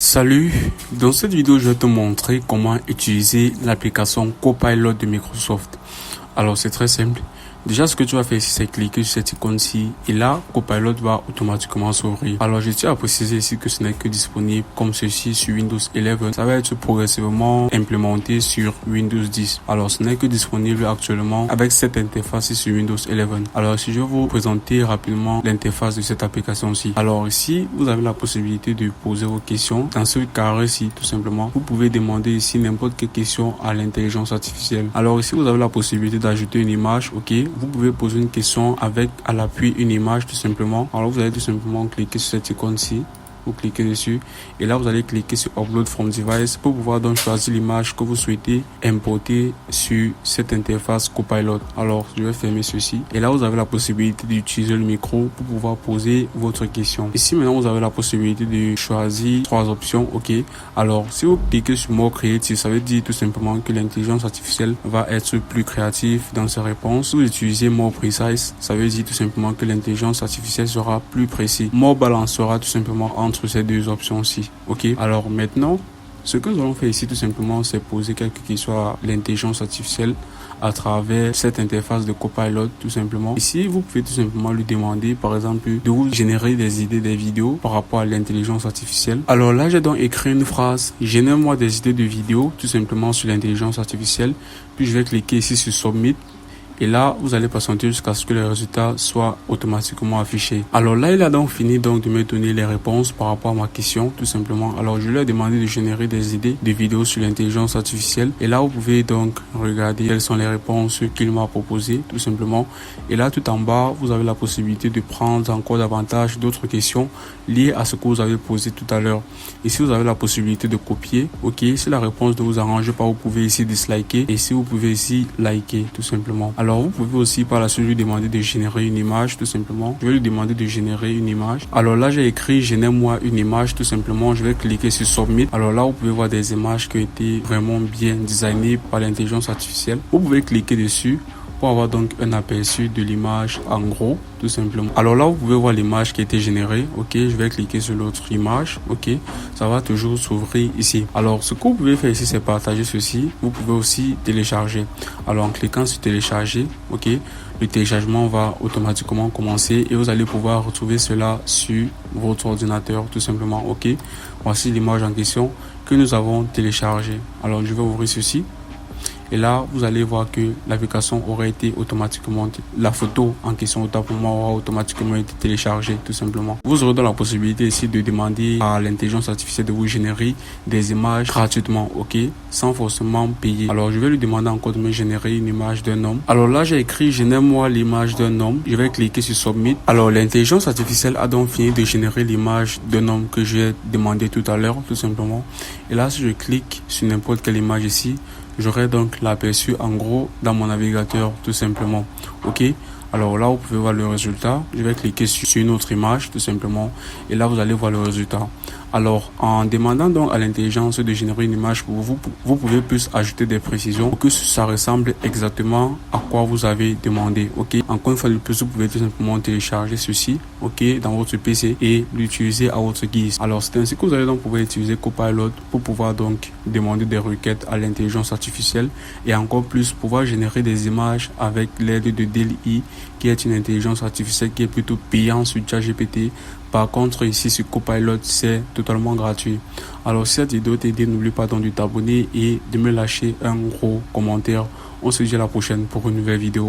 Salut, dans cette vidéo je vais te montrer comment utiliser l'application Copilot de Microsoft. Alors c'est très simple. Déjà ce que tu vas faire ici c'est cliquer sur cette icône-ci et là Copilot va automatiquement s'ouvrir. Alors je tiens à préciser ici que ce n'est que disponible comme ceci sur Windows 11. Ça va être progressivement implémenté sur Windows 10. Alors ce n'est que disponible actuellement avec cette interface sur Windows 11. Alors si je vais vous présenter rapidement l'interface de cette application-ci. Alors ici vous avez la possibilité de poser vos questions. Dans ce carré-ci tout simplement vous pouvez demander ici n'importe quelle question à l'intelligence artificielle. Alors ici vous avez la possibilité d'ajouter une image. Ok, vous pouvez poser une question avec à l'appui une image tout simplement. Alors vous allez tout simplement cliquer sur cette icône-ci. Vous cliquez dessus et là vous allez cliquer sur Upload from Device pour pouvoir donc choisir l'image que vous souhaitez importer sur cette interface Copilot. Alors je vais fermer ceci et là vous avez la possibilité d'utiliser le micro pour pouvoir poser votre question. Ici maintenant vous avez la possibilité de choisir trois options. Ok, alors si vous cliquez sur More Creative, ça veut dire tout simplement que l'intelligence artificielle va être plus créative dans ses réponses. Si vous utilisez More Precise, ça veut dire tout simplement que l'intelligence artificielle sera plus précise. More Balance sera tout simplement entre ces deux options-ci. Ok, alors maintenant, ce que nous allons faire ici tout simplement, c'est poser quelques questions à l'intelligence artificielle à travers cette interface de Copilot tout simplement. Ici, vous pouvez tout simplement lui demander par exemple de vous générer des idées, des vidéos par rapport à l'intelligence artificielle. Alors là, j'ai donc écrit une phrase: génère-moi des idées de vidéos tout simplement sur l'intelligence artificielle. Puis je vais cliquer ici sur Submit. Et là, vous allez patienter jusqu'à ce que les résultats soient automatiquement affichés. Alors là, il a donc fini donc de me donner les réponses par rapport à ma question, tout simplement. Alors, je lui ai demandé de générer des idées de vidéos sur l'intelligence artificielle. Et là, vous pouvez donc regarder quelles sont les réponses qu'il m'a proposées, tout simplement. Et là, tout en bas, vous avez la possibilité de prendre encore davantage d'autres questions liées à ce que vous avez posé tout à l'heure. Ici, vous avez la possibilité de copier. Ok, si la réponse ne vous arrange pas, vous pouvez ici disliker. Et si vous pouvez ici liker, tout simplement. Alors, vous pouvez aussi par la suite lui demander de générer une image, tout simplement. Je vais lui demander de générer une image. Alors là, j'ai écrit génère-moi une image, tout simplement. Je vais cliquer sur Submit. Alors là, vous pouvez voir des images qui ont été vraiment bien designées par l'intelligence artificielle. Vous pouvez cliquer dessus pour avoir donc un aperçu de l'image en gros, tout simplement. Alors là, vous pouvez voir l'image qui a été générée. Ok, je vais cliquer sur l'autre image. Ok, ça va toujours s'ouvrir ici. Alors, ce que vous pouvez faire ici, c'est partager ceci. Vous pouvez aussi télécharger. Alors, en cliquant sur télécharger, ok, le téléchargement va automatiquement commencer et vous allez pouvoir retrouver cela sur votre ordinateur, tout simplement. Ok, voici l'image en question que nous avons téléchargée. Alors, je vais ouvrir ceci. Et là, vous allez voir que l'application aura été automatiquement, la photo en question autant pour moi aura automatiquement été téléchargée tout simplement. Vous aurez donc la possibilité ici de demander à l'intelligence artificielle de vous générer des images gratuitement, ok, sans forcément payer. Alors, je vais lui demander encore de me générer une image d'un homme. Alors là, j'ai écrit génère-moi l'image d'un homme. Je vais cliquer sur Submit. Alors, l'intelligence artificielle a donc fini de générer l'image d'un homme que j'ai demandé tout à l'heure, tout simplement. Et là, si je clique sur n'importe quelle image ici, j'aurai donc l'aperçu en gros dans mon navigateur tout simplement. Ok, alors là vous pouvez voir le résultat. Je vais cliquer sur une autre image tout simplement et là vous allez voir le résultat. Alors en demandant donc à l'intelligence de générer une image pour vous, vous pouvez plus ajouter des précisions pour que ça ressemble exactement à quoi vous avez demandé. Ok, encore une fois de plus, vous pouvez tout simplement télécharger ceci, ok, dans votre PC et l'utiliser à votre guise. Alors c'est ainsi que vous allez donc pouvoir utiliser Copilot pour pouvoir donc demander des requêtes à l'intelligence artificielle et encore plus pouvoir générer des images avec l'aide de DALL-E qui est une intelligence artificielle qui est plutôt payante sur ChatGPT. Par contre, ici sur Copilot, c'est totalement gratuit. Alors, si cette vidéo t'a aidé, n'oublie pas donc de t'abonner et de me lâcher un gros commentaire. On se dit à la prochaine pour une nouvelle vidéo.